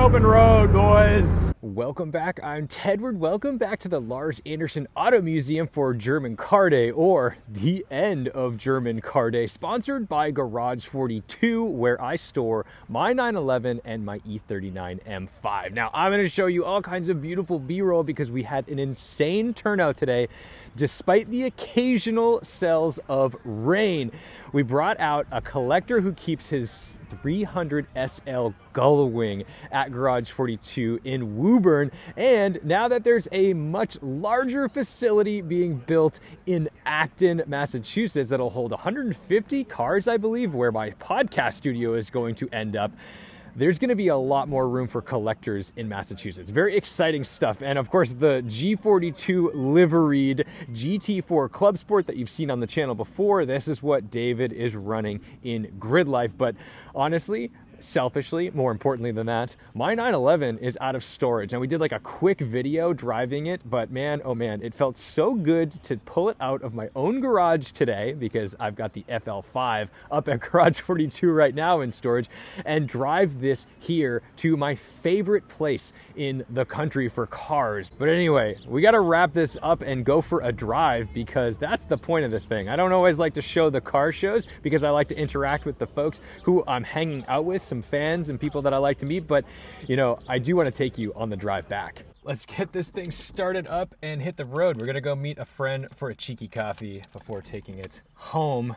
open road, boys. Welcome back. I'm Tedward. Welcome back to the Lars Anderson Auto Museum for German Car Day, or the end of German Car Day, sponsored by Garage 42, where I store my 911 and my E39 M5. Now, I'm going to show you all kinds of beautiful B-roll because we had an insane turnout today, despite the occasional cells of rain. We brought out a collector who keeps his 300 SL Gullwing at Garage 42 in Woburn, and now that there's a much larger facility being built in Acton, Massachusetts that'll hold 150 cars, I believe, where my podcast studio is going to end up, there's going to be a lot more room for collectors in Massachusetts. Very exciting stuff. And of course, the G42 liveried GT4 Club Sport that you've seen on the channel before, this is what David is running in Grid Life. But honestly, selfishly, more importantly than that, my 911 is out of storage. And we did like a quick video driving it, but man, oh man, it felt so good to pull it out of my own garage today, because I've got the FL5 up at Garage 42 right now in storage, and drive this here to my favorite place in the country for cars. But anyway, we got to wrap this up and go for a drive, because that's the point of this thing. I don't always like to show the car shows because I like to interact with the folks who I'm hanging out with, some fans and people that I like to meet, but you know, I do want to take you on the drive back. Let's get this thing started up and hit the road. We're gonna go meet a friend for a cheeky coffee before taking it home.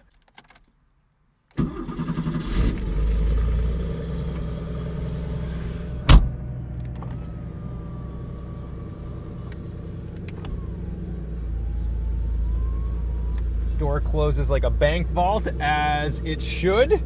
Door closes like a bank vault, as it should.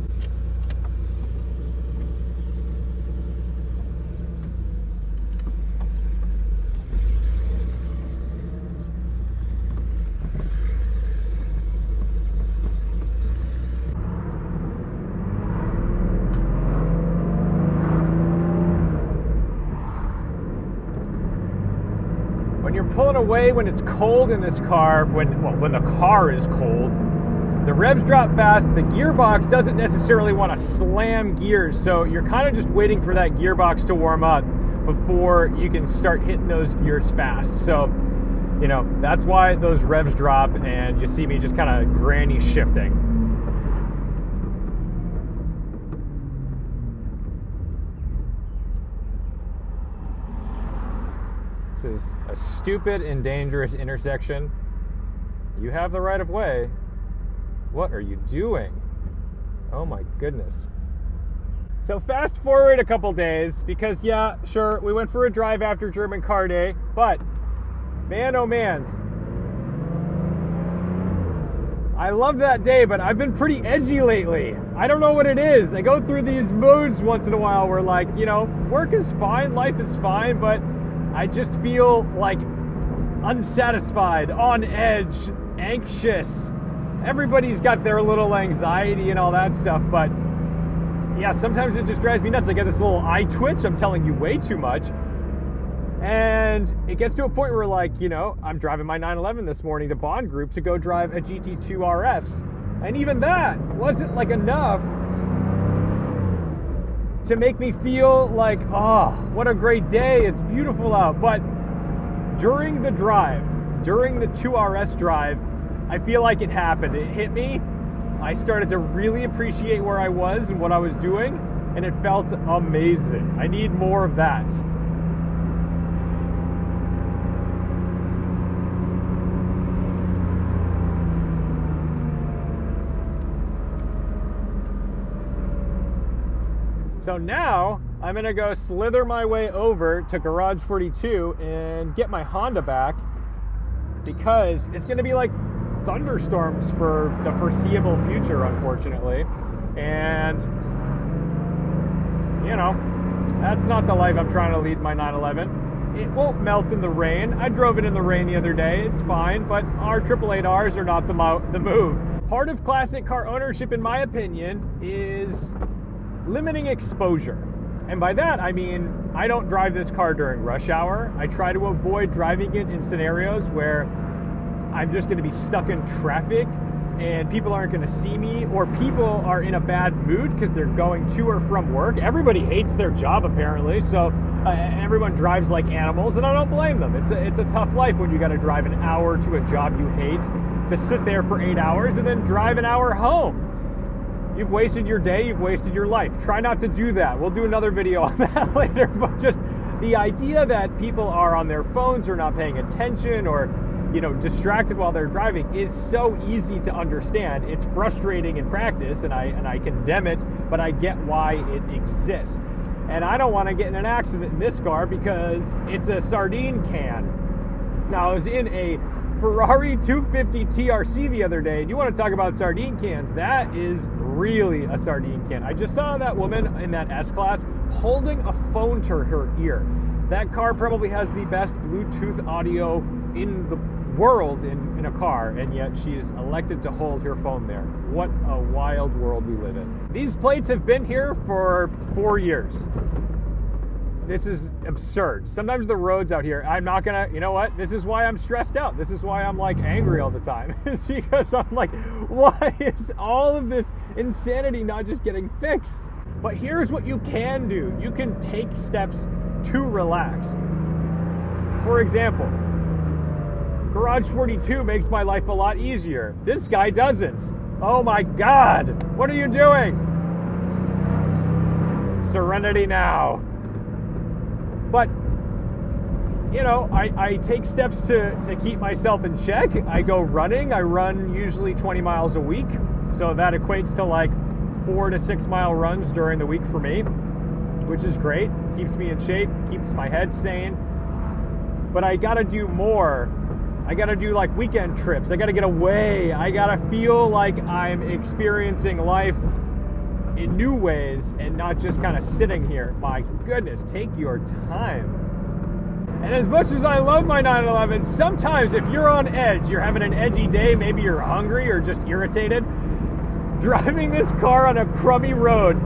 When you're pulling away when it's cold in this car, when the car is cold, the revs drop fast, the gearbox doesn't necessarily want to slam gears, so you're kind of just waiting for that gearbox to warm up before you can start hitting those gears fast. So, you know, that's why those revs drop and you see me just kind of granny shifting. This is a stupid and dangerous intersection. You have the right of way. What are you doing? Oh my goodness. So fast forward a couple days, because yeah, sure, we went for a drive after German Car Day, but man, oh man. I love that day, but I've been pretty edgy lately. I don't know what it is. I go through these moods once in a while where, like, you know, work is fine, life is fine, but I just feel like unsatisfied, on edge, anxious. Everybody's got their little anxiety and all that stuff, but yeah, sometimes it just drives me nuts. I get this little eye twitch, I'm telling you way too much. And it gets to a point where, like, you know, I'm driving my 911 this morning to Bond Group to go drive a GT2 RS. And even that wasn't like enough to make me feel like, oh, what a great day, it's beautiful out. But during the drive, during the 2RS drive, I feel like it happened. It hit me. I started to really appreciate where I was and what I was doing, and it felt amazing. I need more of that. So now I'm gonna go slither my way over to Garage 42 and get my Honda back, because it's gonna be like thunderstorms for the foreseeable future, unfortunately. And you know, that's not the life I'm trying to lead my 911. It won't melt in the rain. I drove it in the rain the other day, it's fine, but our 888Rs are not the move. Part of classic car ownership, in my opinion, is limiting exposure. And by that, I mean, I don't drive this car during rush hour. I try to avoid driving it in scenarios where I'm just gonna be stuck in traffic and people aren't going to see me, or people are in a bad mood because they're going to or from work. Everybody hates their job apparently, so everyone drives like animals, and I don't blame them. It's a tough life when you got to drive an hour to a job you hate, to sit there for 8 hours and then drive an hour home. You've wasted your day, you've wasted your life. Try not to do that. We'll do another video on that later, but just the idea that people are on their phones or not paying attention or, you know, distracted while they're driving is so easy to understand. It's frustrating in practice, and I condemn it, but I get why it exists. And I don't want to get in an accident in this car because it's a sardine can. Now, I was in a Ferrari 250 TRC the other day, and you want to talk about sardine cans, that is really a sardine can. I just saw that woman in that S-Class holding a phone to her ear. That car probably has the best Bluetooth audio in the world in a car, and yet she's elected to hold her phone there. What a wild world we live in. These plates have been here for 4 years. This is absurd. Sometimes the roads out here, I'm not gonna, you know what? This is why I'm stressed out. This is why I'm like angry all the time. It's because I'm like, why is all of this insanity not just getting fixed? But here's what you can do. You can take steps to relax. For example, Garage 42 makes my life a lot easier. This guy doesn't. Oh my God, what are you doing? Serenity now. But, you know, I take steps to keep myself in check. I go running. I run usually 20 miles a week. So that equates to like 4 to 6 mile runs during the week for me, which is great. Keeps me in shape, keeps my head sane. But I gotta do more. I gotta do like weekend trips. I gotta get away. I gotta feel like I'm experiencing life in new ways and not just kind of sitting here. My goodness, take your time. And as much as I love my 911, sometimes if you're on edge, you're having an edgy day, maybe you're hungry or just irritated, driving this car on a crummy road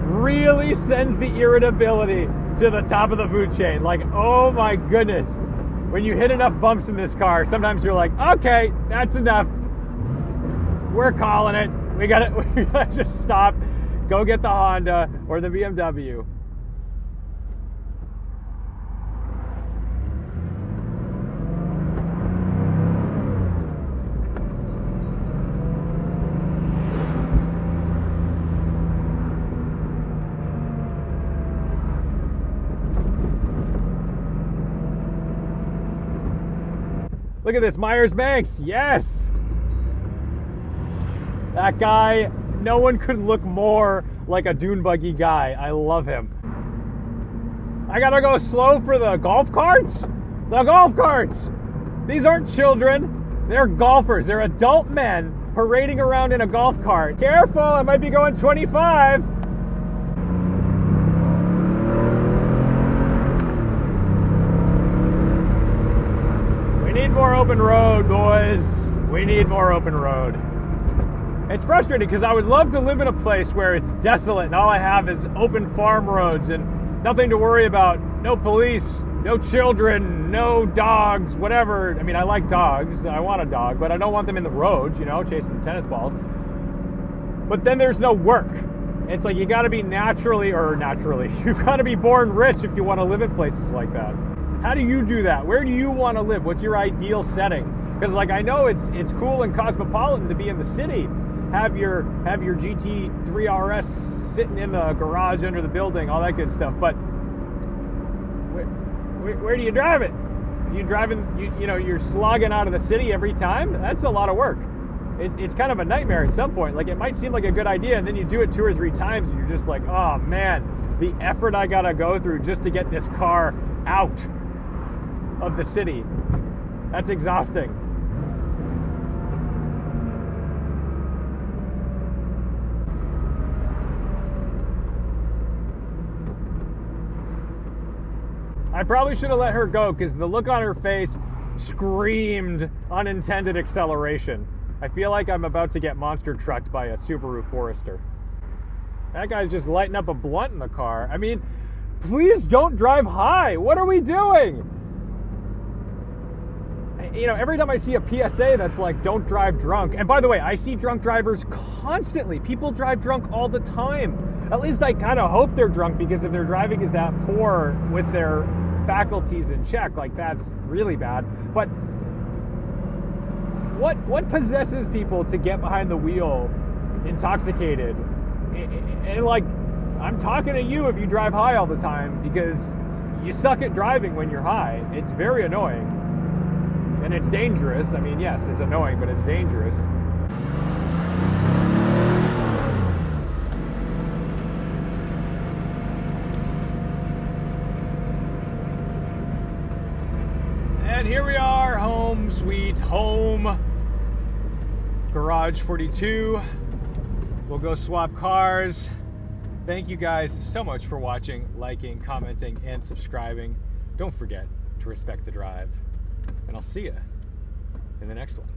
really sends the irritability to the top of the food chain. Like, oh my goodness. When you hit enough bumps in this car, sometimes you're like, okay, that's enough. We're calling it. We gotta just stop. Go get the Honda or the BMW. Look at this, Myers-Banks, yes! That guy, no one could look more like a dune buggy guy. I love him. I gotta go slow for the golf carts? The golf carts! These aren't children, they're golfers. They're adult men parading around in a golf cart. Careful, I might be going 25. We need more open road, boys. We need more open road. It's frustrating because I would love to live in a place where it's desolate and all I have is open farm roads and nothing to worry about. No police, no children, no dogs, whatever. I mean, I like dogs. I want a dog, but I don't want them in the roads, you know, chasing tennis balls. But then there's no work. It's like you got to be you've got to be born rich if you want to live in places like that. How do you do that? Where do you want to live? What's your ideal setting? Because like I know it's cool and cosmopolitan to be in the city. Have your GT3 RS sitting in the garage under the building, all that good stuff. But where do you drive it? You driving, you're slogging out of the city every time? That's a lot of work. It's kind of a nightmare at some point. Like it might seem like a good idea, and then you do it 2 or 3 times, and you're just like, oh man, the effort I gotta go through just to get this car out of the city. That's exhausting. I probably should have let her go because the look on her face screamed unintended acceleration. I feel like I'm about to get monster trucked by a Subaru Forester. That guy's just lighting up a blunt in the car. I mean, please don't drive high. What are we doing? you know, every time I see a PSA that's like, don't drive drunk. And by the way, I see drunk drivers constantly. People drive drunk all the time. At least I kind of hope they're drunk, because if their driving is that poor with their faculties in check, like, that's really bad. But what possesses people to get behind the wheel intoxicated? And like, I'm talking to you if you drive high all the time, because you suck at driving when you're high. It's very annoying. And it's dangerous. I mean, yes, it's annoying, but it's dangerous. And here we are, home sweet home. Garage 42. We'll go swap cars. Thank you guys so much for watching, liking, commenting, and subscribing. Don't forget to respect the drive. And I'll see you in the next one.